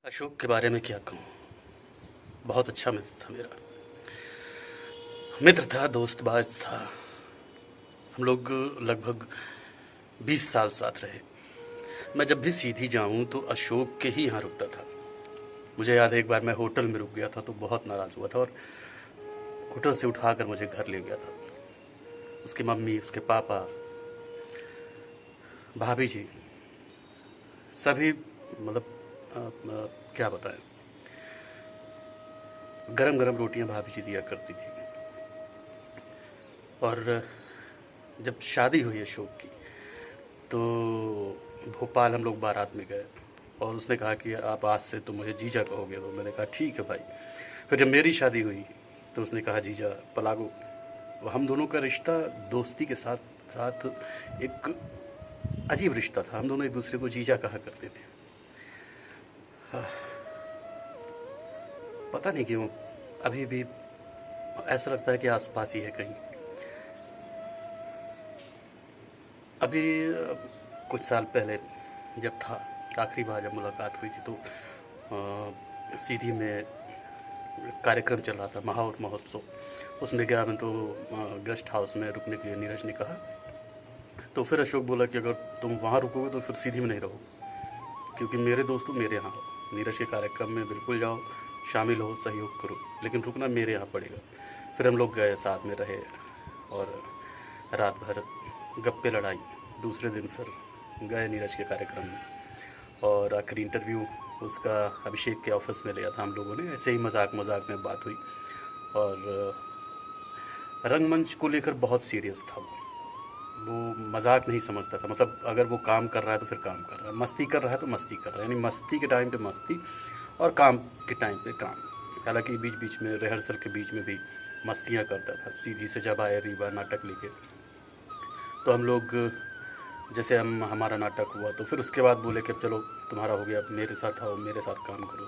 अशोक के बारे में क्या कहूँ। बहुत अच्छा मित्र था मेरा। मित्र था, दोस्तबाज था। हम लोग लगभग 20 साल साथ रहे। मैं जब भी सीधी जाऊँ तो अशोक के ही यहाँ रुकता था। मुझे याद है एक बार मैं होटल में रुक गया था तो बहुत नाराज़ हुआ था और होटल से उठाकर मुझे घर ले गया था। उसकी मम्मी, उसके पापा, भाभी जी, सभी मतलब क्या बताएं, गरम गरम रोटियां भाभी जी दिया करती थी। और जब शादी हुई अशोक की तो भोपाल हम लोग बारात में गए और उसने कहा कि आप आज से तो मुझे जीजा कहोगे। तो मैंने कहा ठीक है भाई। फिर जब मेरी शादी हुई तो उसने कहा जीजा पलागो। हम दोनों का रिश्ता दोस्ती के साथ साथ एक अजीब रिश्ता था। हम दोनों एक दूसरे को जीजा कहा करते थे। पता नहीं क्यों अभी भी ऐसा लगता है कि आसपास ही है कहीं। अभी कुछ साल पहले जब था आखिरी बार जब मुलाकात हुई थी तो सीधी में कार्यक्रम चल रहा था, महाौर महोत्सव। उसमें गया मैं तो गेस्ट हाउस में रुकने के लिए नीरज ने कहा। तो फिर अशोक बोला कि अगर तुम वहाँ रुकोगे तो फिर सीधी में नहीं रहो, क्योंकि मेरे दोस्तों मेरे यहाँ हो। नीरज के कार्यक्रम में बिल्कुल जाओ, शामिल हो, सहयोग करो, लेकिन रुकना मेरे यहाँ पड़ेगा। फिर हम लोग गए, साथ में रहे और रात भर गप्पे लड़ाई। दूसरे दिन फिर गए नीरज के कार्यक्रम में और आखिरी इंटरव्यू उसका अभिषेक के ऑफिस में लिया था हम लोगों ने। ऐसे ही मजाक मजाक में बात हुई और रंगमंच को लेकर बहुत सीरियस था वो मजाक नहीं समझता था। मतलब अगर वो काम कर रहा है तो फिर काम कर रहा है, मस्ती कर रहा है तो मस्ती कर रहा है, यानी मस्ती के टाइम पे मस्ती और काम के टाइम पे काम। हालांकि बीच बीच में रिहर्सल के बीच में भी मस्तियाँ करता था। सीधी से जब आए रीवा नाटक लेके तो हम लोग जैसे हमारा नाटक हुआ तो फिर उसके बाद बोले कि अब चलो तुम्हारा हो गया, अब मेरे साथ आओ, मेरे साथ काम करो।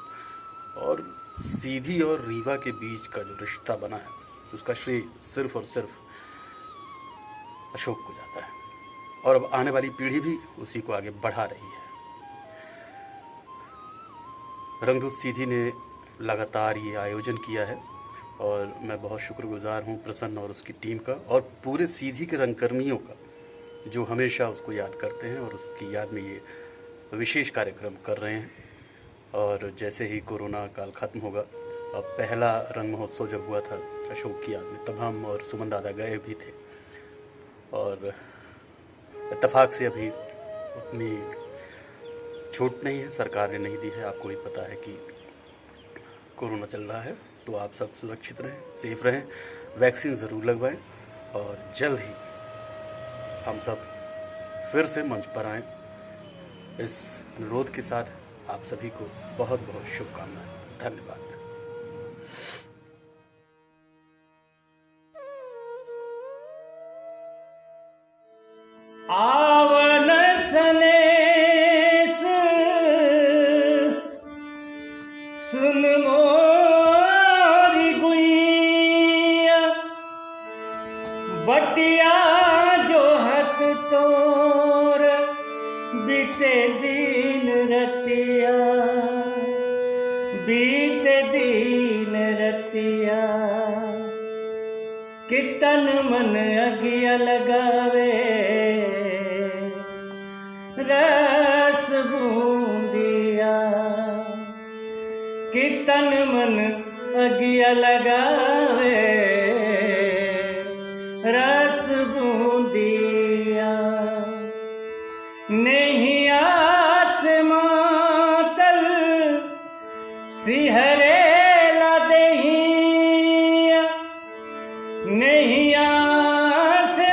और सीधी और रीवा के बीच का जो रिश्ता बना है उसका श्रेय सिर्फ और सिर्फ अशोक को जाता है और अब आने वाली पीढ़ी भी उसी को आगे बढ़ा रही है। रंगदूत सीधी ने लगातार ये आयोजन किया है और मैं बहुत शुक्रगुजार हूँ प्रसन्न और उसकी टीम का और पूरे सीधी के रंगकर्मियों का, जो हमेशा उसको याद करते हैं और उसकी याद में ये विशेष कार्यक्रम कर रहे हैं। और जैसे ही कोरोना काल ख़त्म होगा, अब पहला रंग महोत्सव जब हुआ था अशोक की याद में, तब हम और सुमन दादा गए भी थे और इत्तेफाक से अभी उतनी छूट नहीं है, सरकार ने नहीं दी है। आपको भी पता है कि कोरोना चल रहा है, तो आप सब सुरक्षित रहें, सेफ रहें, वैक्सीन ज़रूर लगवाएं और जल्द ही हम सब फिर से मंच पर आएँ। इस अनुरोध के साथ आप सभी को बहुत बहुत शुभकामनाएं। धन्यवाद। आवन सनेस सुन मोरी गुइया, बटिया जो हत तोर बीते दिन रतिया, बीते दिन रतिया। कि तन मन अगिया लगावे रस बूंदिया, कि तन मन अगिया लगावे रस बूंदिया। नहीं आसमातल सिहरे ला दहिया, नहीं आसमातल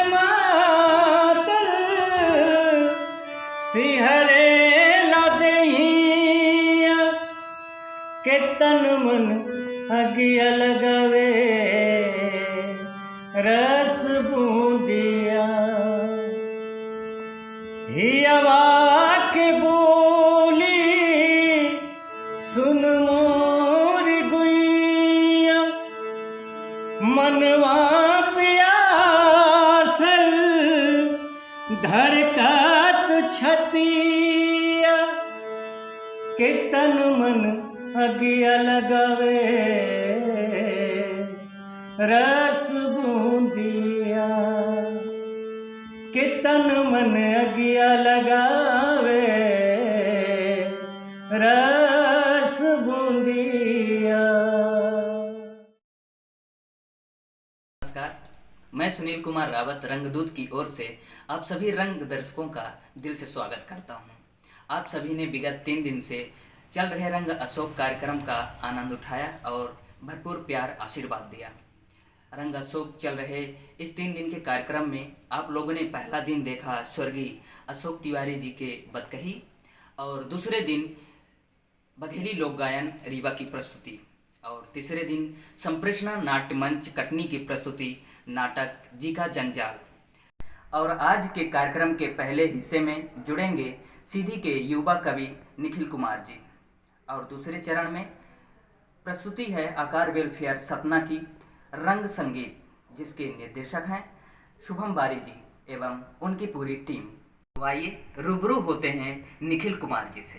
सिहरे ला दहिया। के तन मन अगिया लगावे रस बूंदिया। हियवा के बोली सुन मोर गुइया, मनवा प्यासल धड़कत छतिया। के तन मन अगिया लगावे रस बूंदिया कि तन मन अगिया लगावे रस बूंदिया। नमस्कार, मैं सुनील कुमार रावत रंगदूत की ओर से आप सभी रंग दर्शकों का दिल से स्वागत करता हूं। आप सभी ने विगत 3 दिन से चल रहे रंग अशोक कार्यक्रम का आनंद उठाया और भरपूर प्यार आशीर्वाद दिया। रंग अशोक चल रहे इस 3 दिन के कार्यक्रम में आप लोगों ने पहला दिन देखा स्वर्गीय अशोक तिवारी जी के बदकही और दूसरे दिन बघेली लोक गायन रीवा की प्रस्तुति और तीसरे दिन संप्रेषणा नाट्य मंच कटनी की प्रस्तुति नाटक जी का जंजाल। और आज के कार्यक्रम के पहले हिस्से में जुड़ेंगे सीधी के युवा कवि निखिल कुमार जी और दूसरे चरण में प्रस्तुति है आकार वेलफेयर सतना की रंग संगीत, जिसके निर्देशक हैं शुभम बारी जी एवं उनकी पूरी टीम। तो आइए रूबरू होते हैं निखिल कुमार जी से।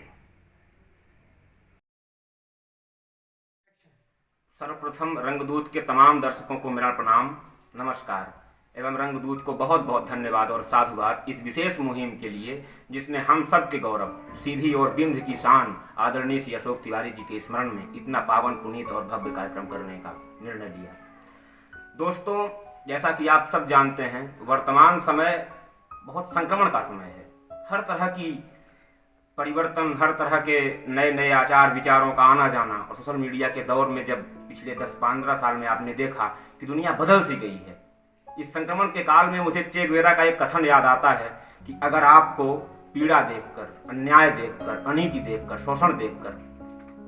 सर्वप्रथम रंगदूत के तमाम दर्शकों को मेरा प्रणाम, नमस्कार एवं रंगदूत को बहुत बहुत धन्यवाद और साधुवाद इस विशेष मुहिम के लिए जिसने हम सब के गौरव, सीधी और बिंद की शान आदरणीय श्री अशोक तिवारी जी के स्मरण में इतना पावन पुनीत और भव्य कार्यक्रम करने का निर्णय लिया। दोस्तों, जैसा कि आप सब जानते हैं, वर्तमान समय बहुत संक्रमण का समय है। हर तरह की परिवर्तन, हर तरह के नए नए आचार विचारों का आना जाना और सोशल मीडिया के दौर में जब पिछले 10-15 साल में आपने देखा कि दुनिया बदल सी गई है। इस संक्रमण के काल में मुझे चे गुवेरा का एक कथन याद आता है कि अगर आपको पीड़ा देखकर, अन्याय देखकर, अनीति देखकर, शोषण देखकर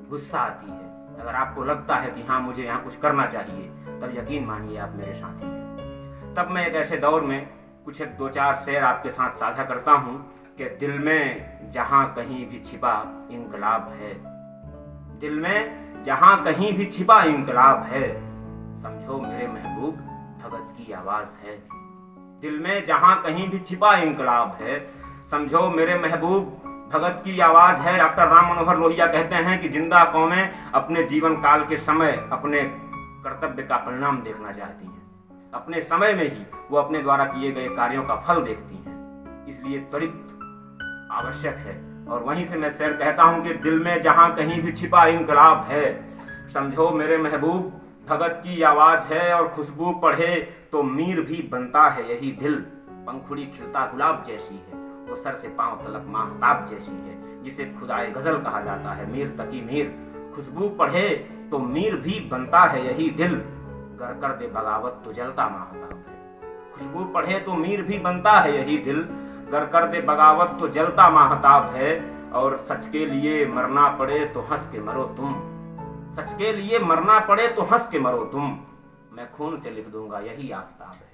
गुस्सा आती है, अगर आपको लगता है कि हाँ मुझे यहाँ कुछ करना चाहिए, तब यकीन मानिए आप मेरे साथी हैं। तब मैं एक ऐसे दौर में कुछ 2-4 शेर आपके साथ साझा करता हूँ कि दिल में जहाँ कहीं भी छिपा इंकलाब है, दिल में जहाँ कहीं भी छिपा इंकलाब है, समझो मेरे महबूब भगत की आवाज है। दिल में जहाँ कहीं भी छिपा इंकलाब है, समझो मेरे महबूब भगत की आवाज है। डॉक्टर राम मनोहर लोहिया कहते हैं कि जिंदा कौमें अपने जीवन काल के समय अपने कर्तव्य का परिणाम देखना चाहती हैं। अपने समय में ही वो अपने द्वारा किए गए कार्यों का फल देखती हैं, इसलिए त्वरित आवश्यक है। और वहीं से मैं शेर कहता हूं कि दिल में जहां कहीं भी छिपा इंकलाब है, समझो मेरे महबूब भगत की आवाज है। और खुशबू पढ़े तो मीर भी बनता है यही दिल, पंखुड़ी खिलता गुलाब जैसी है, वो सर से पांव तलक माहताब जैसी है, जिसे खुदाए गजल कहा जाता है, मीर तकी मीर। खुशबू पढ़े तो मीर भी बनता है यही दिल, गर कर दे बगावत तो जलता माहताब है। खुशबू पढ़े तो मीर भी बनता है यही दिल, गर कर दे बगावत तो जलता माहताब है। और सच के लिए मरना पड़े तो हंस के मरो तुम, सच के लिए मरना पड़े तो हंस के मरो तुम, मैं खून से लिख दूंगा यही आफताब है।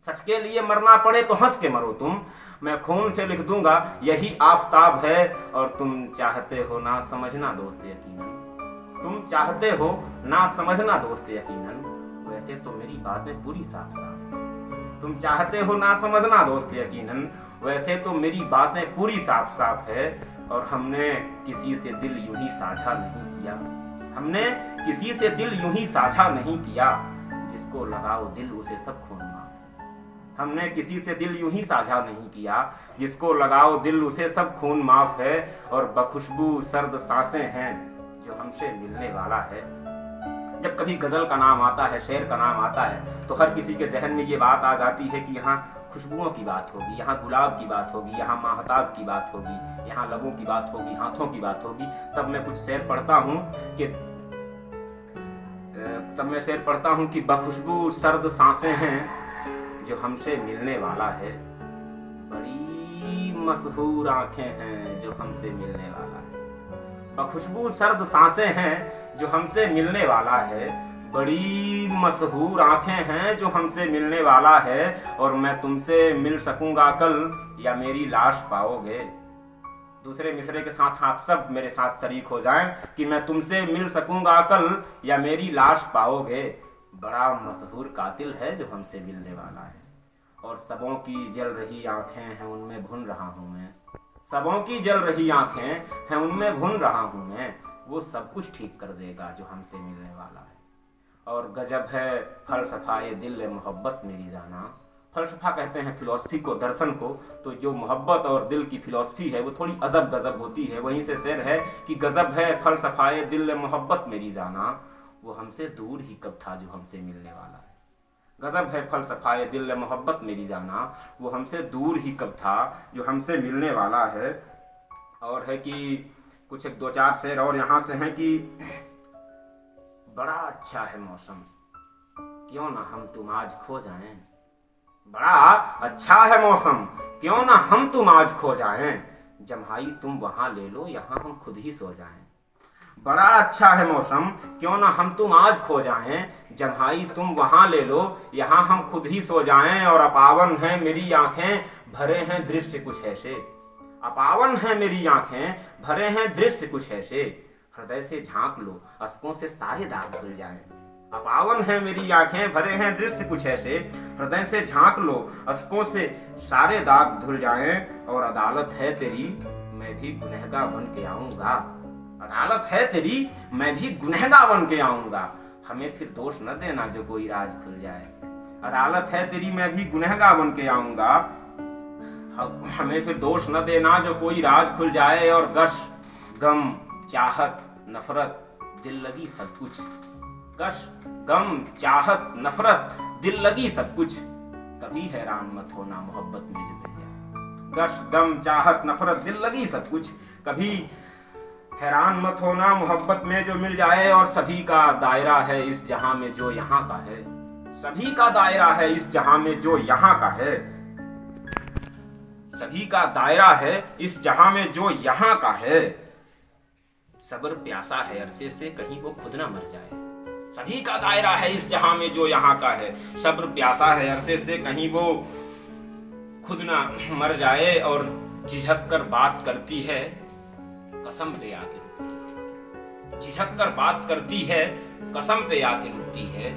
सच के लिए मरना पड़े तो हंस के मरो तुम, मैं खून से लिख दूंगा यही आफताब है। और तुम चाहते हो ना समझना दोस्त यकीनन, तुम चाहते हो ना समझना दोस्त यकीनन, वैसे तो मेरी बातें पूरी साफ साफ है। तुम चाहते हो ना समझना दोस्त यकीनन, वैसे तो मेरी बातें पूरी साफ साफ है। और हमने किसी से दिल यूं ही साझा नहीं किया, हमने किसी से दिल यूं ही साझा नहीं किया, जिसको लगाओ दिल उसे सब खून माफ है। हमने किसी से दिल यूं ही साझा नहीं किया, जिसको लगाओ दिल उसे सब खून माफ है। और बखुशबू सर्द सांसें हैं जो हमसे मिलने वाला है। जब कभी गजल का नाम आता है, शेर का नाम आता है, तो हर किसी के जहन में ये बात आ जाती है कि यहाँ खुशबुओं की बात होगी, यहाँ गुलाब की बात होगी, यहाँ माहताब की बात होगी, यहाँ लबों की बात होगी, हाथों की बात होगी। तब मैं कुछ शेर पढ़ता हूँ कि बखुशबू सर्द सांसें हैं जो हमसे मिलने वाला है, बड़ी मशहूर आंखें हैं जो हमसे मिलने वाला है। बखुशबू सर्द सांसें हैं जो हमसे मिलने वाला है, बड़ी मशहूर आंखें हैं जो हमसे मिलने वाला है। और मैं तुमसे मिल सकूंगा कल या मेरी लाश पाओगे। दूसरे मिसरे के साथ आप सब मेरे साथ शरीक हो जाएं कि मैं तुमसे मिल सकूंगा कल या मेरी लाश पाओगे। बड़ा मशहूर कातिल है जो हमसे मिलने वाला है। और सबों की जल रही आंखें हैं उनमें भुन रहा हूं मैं, सबों की जल रही आंखें हैं उनमें भुन रहा हूं मैं। वो सब कुछ ठीक कर देगा जो हमसे मिलने वाला है। और गजब है फलसफाए दिल मोहब्बत मेरी जाना। फलसफा कहते हैं फिलॉसफी को, दर्शन को। तो जो मोहब्बत और दिल की फिलॉसफी है वो थोड़ी अजब गजब होती है। वहीं से शेर है कि गजब है फलसफाए दिल मोहब्बत मेरी जाना, वो हमसे दूर ही कब था जो हमसे मिलने वाला है। गजब है फलसफाए दिल मोहब्बत मेरी जाना, वो हमसे दूर ही कब था जो हमसे मिलने वाला है। और है कि कुछ एक दो चार शेर और यहाँ से हैं कि बड़ा अच्छा है मौसम, क्यों ना हम तुम आज खो जाएं। बड़ा अच्छा है मौसम, क्यों ना हम तुम आज खो जाएं। जम्हाई तुम वहां ले लो, यहाँ हम खुद ही सो जाएं। बड़ा अच्छा है मौसम, क्यों ना हम तुम आज खो जाएं। जम्हाई तुम वहां ले लो, यहाँ हम खुद ही सो जाएं। और अपावन है मेरी आंखें, भरे हैं दृश्य कुछ ऐसे। अपावन है मेरी आंखें, भरे हैं दृश्य कुछ ऐसे। हृदय से झांक लो, अश्कों से सारे दाग धुल जाएं। अपावन है मेरी आंखें, भरे हैं दृश्य कुछ ऐसे। हृदय से झांक लो, अश्कों से सारे दाग धुल जाएं। और अदालत है तेरी, मैं भी गुनहगार बन के आऊंगा। अदालत है तेरी, मैं भी गुनहगार बन के आऊंगा। हमें फिर दोष न देना जो कोई राज खुल जाए। अदालत है तेरी, मैं भी गुनहगार बन के आऊंगा। हमें फिर दोष न देना जो कोई राज खुल जाए। और गश गम चाहत नफरत दिल लगी सब कुछ। गश गम चाहत नफरत दिल लगी सब कुछ। कभी हैरान मत होना मोहब्बत में जो मिल जाए। गश गम चाहत नफरत दिल लगी सब कुछ। कभी हैरान मत होना मोहब्बत में जो मिल जाए। और सभी का दायरा है इस जहां में जो यहाँ का है। सभी का दायरा है इस जहां में जो यहाँ का है। सभी का दायरा है इस जहां में जो यहाँ का है। सब्र प्यासा है अरसे से, कहीं वो खुद ना मर जाए। सभी का दायरा है इस जहां में जो यहाँ का है। सब्र प्यासा है अरसे से, कहीं वो खुद ना मर जाए। और झिझक कर बात करती है, कसम पे आके रुकती है। झिझक कर बात करती है, कसम पे आके रुकती है।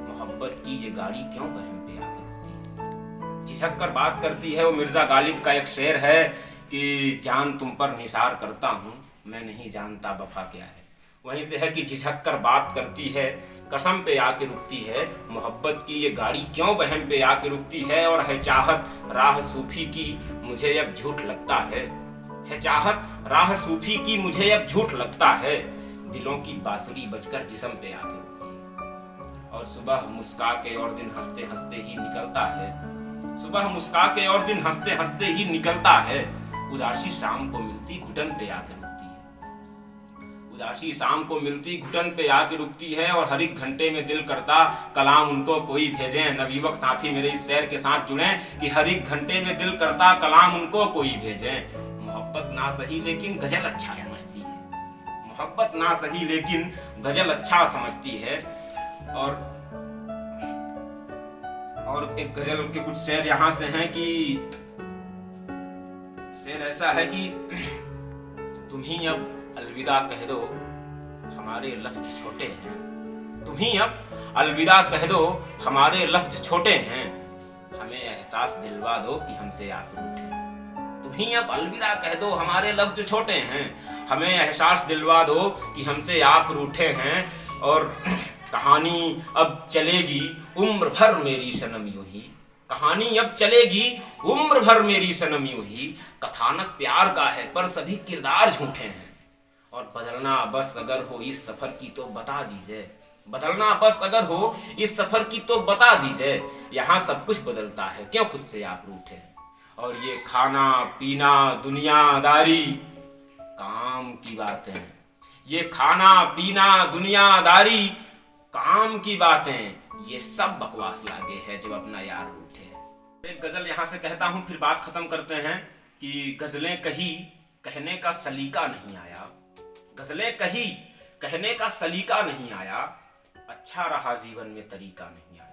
मोहब्बत की ये गाड़ी क्यों बहम पे आके रुकती है। झिझक कर बात करती है, वो मिर्जा गालिब का एक शेर है कि जान तुम पर निसार करता हूँ, मैं नहीं जानता वफा क्या है। वहीं से है कि झिझक कर बात करती है, कसम पे आके रुकती है। मोहब्बत की ये गाड़ी क्यों बहम पे आके रुकती है। और है चाहत राह सूफी की, मुझे अब झूठ लगता है। है चाहत राह सूफी की, मुझे अब झूठ लगता है। दिलों की बांसुरी बजकर जिस्म पे आके रुकती है। और सुबह मुस्का के और दिन हंसते हंसते ही निकलता है। सुबह मुस्का के और दिन हंसते हंसते ही निकलता है। उदासी शाम को मिलती घुटन पे आके रुकती है। उदासी शाम को मिलती घुटन पे आके रुकती है। और हर एक घंटे में दिल करता कलाम उनको कोई भेजे। नवयुवक साथी मेरे इस शेर के साथ जुड़े कि हर एक घंटे में दिल करता कलाम उनको कोई भेजे। मोहब्बत ना सही लेकिन गजल अच्छा समझती है। मोहब्बत ना सही लेकिन गजल अच्छा समझती है। और एक गजल के कुछ शेर यहाँ से हैं कि शेर ऐसा है कि तुम ही अब अलविदा कह दो, हमारे लफ्ज छोटे हैं। तुम ही अब अलविदा कह दो, हमारे लफ्ज छोटे हैं। हमें एहसास दिलवा दो कि हमसे आप रूठे। तुम ही अब अलविदा कह दो, हमारे लफ्ज छोटे हैं। हमें एहसास दिलवा दो कि हमसे आप रूठे हैं। और कहानी अब चलेगी उम्र भर मेरी सनम यूं ही। कहानी अब चलेगी उम्र भर मेरी सनम यूं ही। कथानक प्यार का है पर सभी किरदार झूठे हैं। और बदलना बस अगर हो इस सफर की तो बता दीजिए। बदलना बस अगर हो इस सफर की तो बता दीजिए। यहाँ सब कुछ बदलता है, क्यों खुद से आप रूठे। और ये खाना पीना दुनियादारी काम की बातें। ये खाना पीना दुनियादारी काम की बातें, ये सब बकवास लागे है जब अपना यार रूठे। एक गजल यहाँ से कहता हूँ, फिर बात खत्म करते हैं कि गजलें कही कहने का सलीका नहीं आया। गजलें कही कहने का सलीका नहीं आया। अच्छा रहा जीवन में तरीका नहीं आया।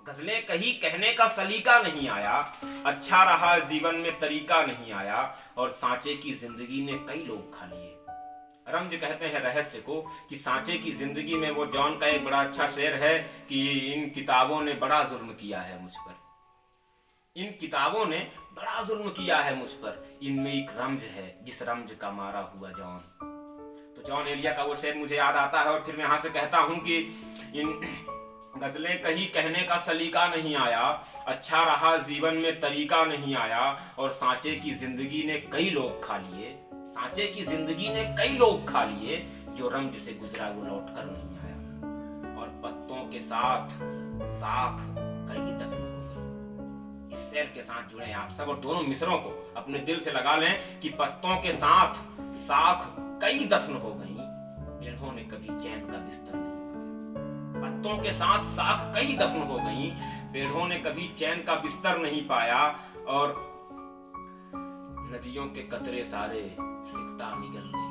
गजलें कही कहने का सलीका नहीं आया। अच्छा रहा जीवन में तरीका नहीं आया। और सांचे की जिंदगी ने कई लोग खा लिए। रमज कहते हैं रहस्य को कि सांचे की जिंदगी में, वो जॉन का एक बड़ा अच्छा शेर है कि इन किताबों ने बड़ा जुल्म किया है मुझ पर। इन किताबों ने बड़ा जुल्म किया है मुझ पर। इनमें एक रमज है जिस रमज का मारा हुआ जॉन। तो जॉन एलिया का वो शेर मुझे याद आता है और फिर मैं यहाँ से कहता हूँ कि इन गजलें कहीं कहने का सलीका नहीं आया, अच्छा रहा जीवन में तरीका नहीं आया, और सांचे की जिंदगी ने कई लोग खा लिए, सांचे की जिंदगी ने कई लोग खा लिए, जो रंज से गुजरा वो लौट कर नहीं आया, और पत्तों के साथ साख कई दफन हो गई। इस शेर के साथ जुड़े आप सब और दोनों मिसरों को अपने दिल से लगा लें कि पत्तों के साथ साख कई दफन हो गई, इन्होंने कभी चैन का बिस्तर नहीं, पत्तों के साथ साख कई दफन हो गई, पेड़ों ने कभी चैन का बिस्तर नहीं पाया, और नदियों के कतरे सारे सिकता निगल गई,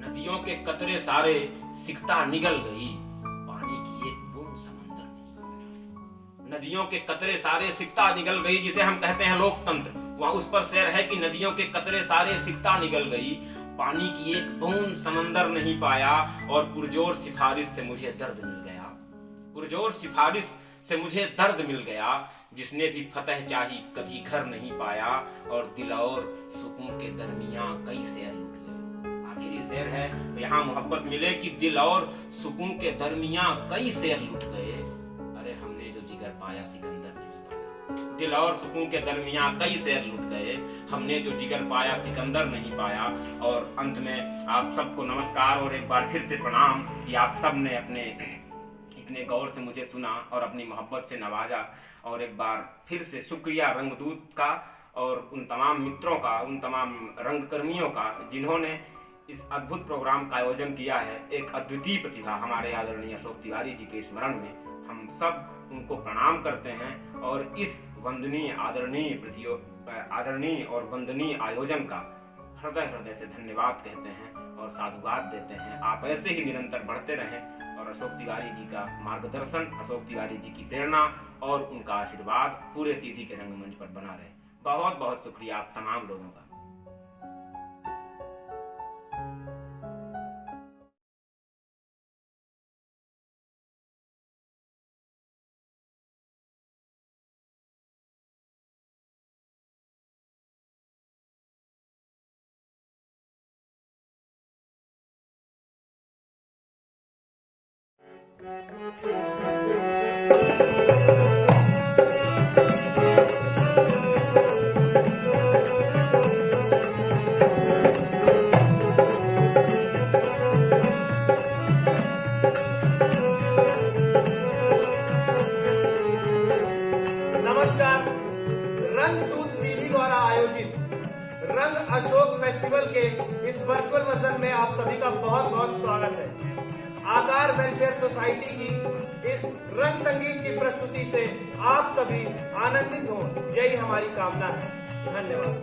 नदियों के कतरे सारे सिकता निगल गई, पानी की एक बूंद समंदर नहीं, नदियों के कतरे सारे सिकता निगल गई, जिसे हम कहते हैं लोकतंत्र, वहां उस पर शेर है कि नदियों के कतरे सारे सिकता निगल गई, पानी की एक बूंद समंदर नहीं पाया, और पुरजोर सिफारिश से मुझे दर्द मिल गया, पुरजोर सिफारिश से मुझे दर्द मिल गया, जिसने भी फतह चाही कभी घर नहीं पाया, और दिल और सुकून के दरमियां कई शेर लुट गए। आखिरी शेर है यहाँ मोहब्बत मिले कि दिल और सुकून के दरमियां कई शेर लुट गए, अरे हमने जो जिगर पाया सिकंदर नहीं पाया, दिल और सुकून के दरमियां कई शेर लुट गए, हमने जो जिगर पाया सिकंदर नहीं पाया। और अंत में आप सबको नमस्कार और एक बार फिर से प्रणाम कि आप सब ने अपने इतने गौर से मुझे सुना और अपनी मोहब्बत से नवाजा, और एक बार फिर से शुक्रिया रंगदूत का और उन तमाम मित्रों का, उन तमाम रंगकर्मियों का जिन्होंने इस अद्भुत प्रोग्राम का आयोजन किया है। एक अद्वितीय प्रतिभा हमारे आदरणीय अशोक तिवारी जी के स्मरण में हम सब उनको प्रणाम करते हैं, और इस वंदनीय आदरणीय और वंदनीय आयोजन का हृदय से धन्यवाद कहते हैं और साधुवाद देते हैं। आप ऐसे ही निरंतर बढ़ते रहें और अशोक तिवारी जी का मार्गदर्शन, अशोक तिवारी जी की प्रेरणा और उनका आशीर्वाद पूरे सीधी के रंगमंच पर बना रहे। बहुत बहुत शुक्रिया आप तमाम लोगों का। नमस्कार। रंगदूत सीधी द्वारा आयोजित रंग अशोक फेस्टिवल के इस वर्चुअल वर्जन में आप सभी का बहुत बहुत स्वागत है। आकार वेलफेयर सोसाइटी की इस रंग संगीत की प्रस्तुति से आप सभी आनंदित हों, यही हमारी कामना है। धन्यवाद।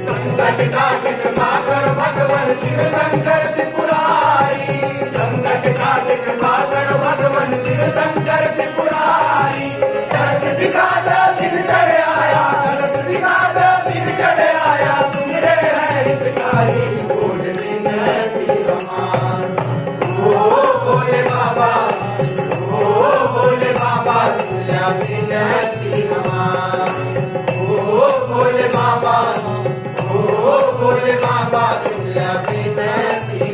संकट काट कृपा कर भगवान शिव शंकर त्रिपुरारी, संकट काट कृपा कर भगवान शिव शंकर त्रिपुरारी। कलश दिखा दो दिन चढ़ आया, कलश दिखा दो दिन चढ़ आया, सुन रे है हितकारी बोल विनती हमार। ओ बोले बाबा, ओ बोले बाबा, सुन विनती हमार। प्यारी बंदी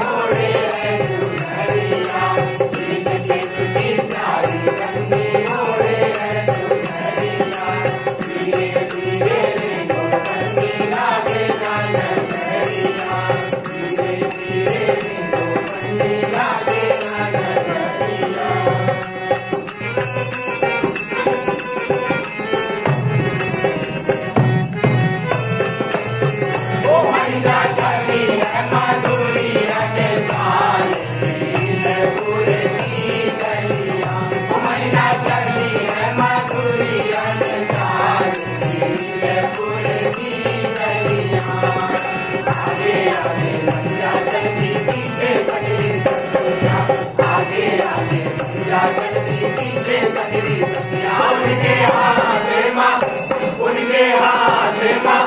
ओढ़े है सीत कितनी प्यारी रंगी ओढ़े है सुनहरिया धीरे धीरे रेंगो बंदी लागे ना नजरिया धीरे धीरे रेंगो बंदी लागे ना नजरिया ओ मैया चली है माधुरिया के चाल सीलपुर की गलियां ओ मैया चली है माधुरिया के चाल सीलपुर की गलियां आगे आगे मैया चलती पीछे सगली सखियां आगे आगे मैया चलती पीछे सगली सखियां उनके हाथ माँ उनके हाथ माँ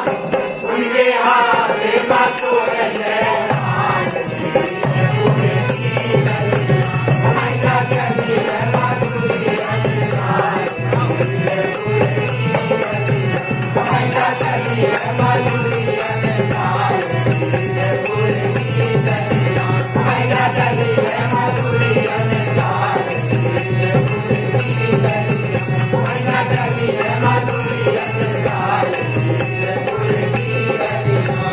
उनके हाथ माँ सो रहे मैया चली है माधुरिया के चाल सीलपुर की गलियां मैया चली है माधुरिया के चाल सीलपुर की गलियां मैया चली है माधुरिया के चाल सीलपुर की गलियां मैया चली है माधुरिया के चाल सीलपुर की गलियां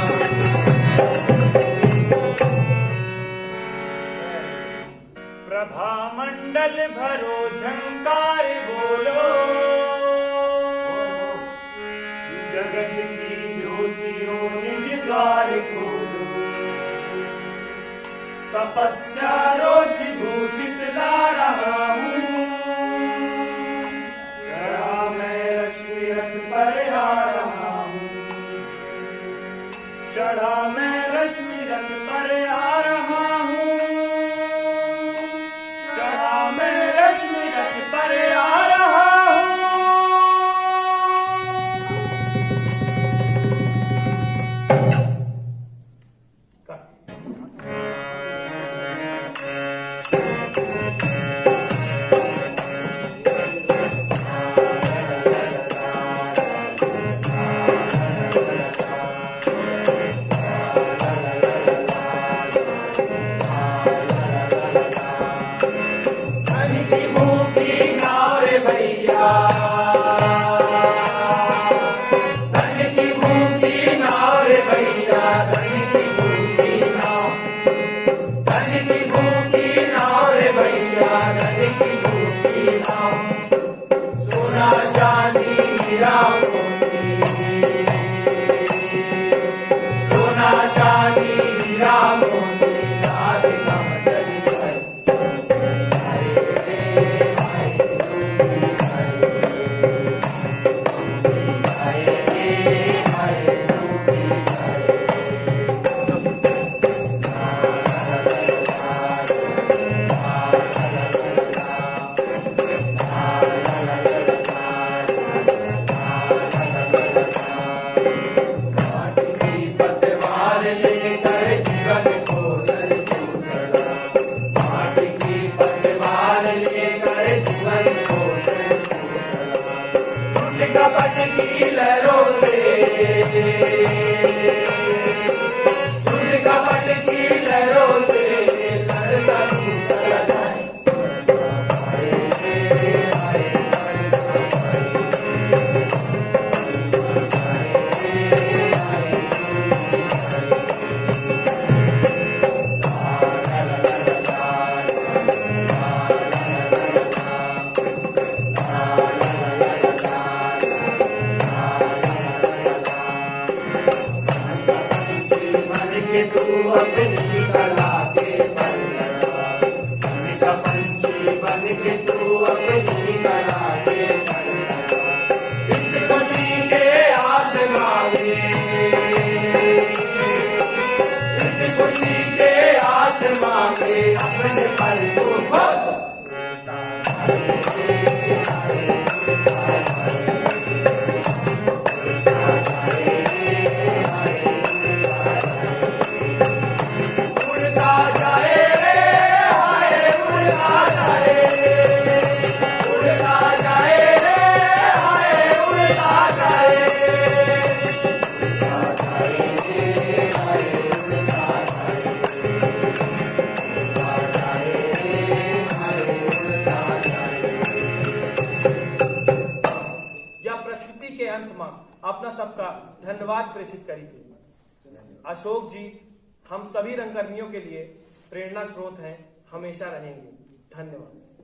प्रभा मंडल भरो झंकार बोलो जगत की ज्योतियों निज द्वार खोलो तपस्या रोज भूषित ला रहा हूँ चढ़ा मैं रश्मि रथ पर आ रहा हूँ चढ़ा मैं रश्मि रथ पर आ रहा हूँ चढ़ा मैं रश्मि रथ पर आ रहा हूँ धन की भूखी नाव रे भैया धन की भूखी नाव रे भैया धन की भूखी नाव धन की भूखी नाव रे भैया धन की भूखी नाव सोना चांदी हीरा मोती सोना चांदी हीरा मोती रात कम चली जाए पतवार लेकर जीवन को जल चूसना माटी की पतवार लेकर जीवन को जल चूसना छुट कपट की लहरों से छुट कपट की लहरों से करता जाए मन के तू अपनी कला के बल लगा मन का पंछी बन के तू अपनी कला के बल लगा इस खुशी के आसमां में इस खुशी के आसमां में अपने पल को खोल उड़ता जाए हाय उड़ता जाए उड़ता जाए हाय उड़ता जाए उड़ता जाए धन्यवाद प्रेषित करी थी। अशोक जी हम सभी रंगकर्मियों के लिए प्रेरणा स्रोत हैं, हमेशा रहेंगे। धन्यवाद।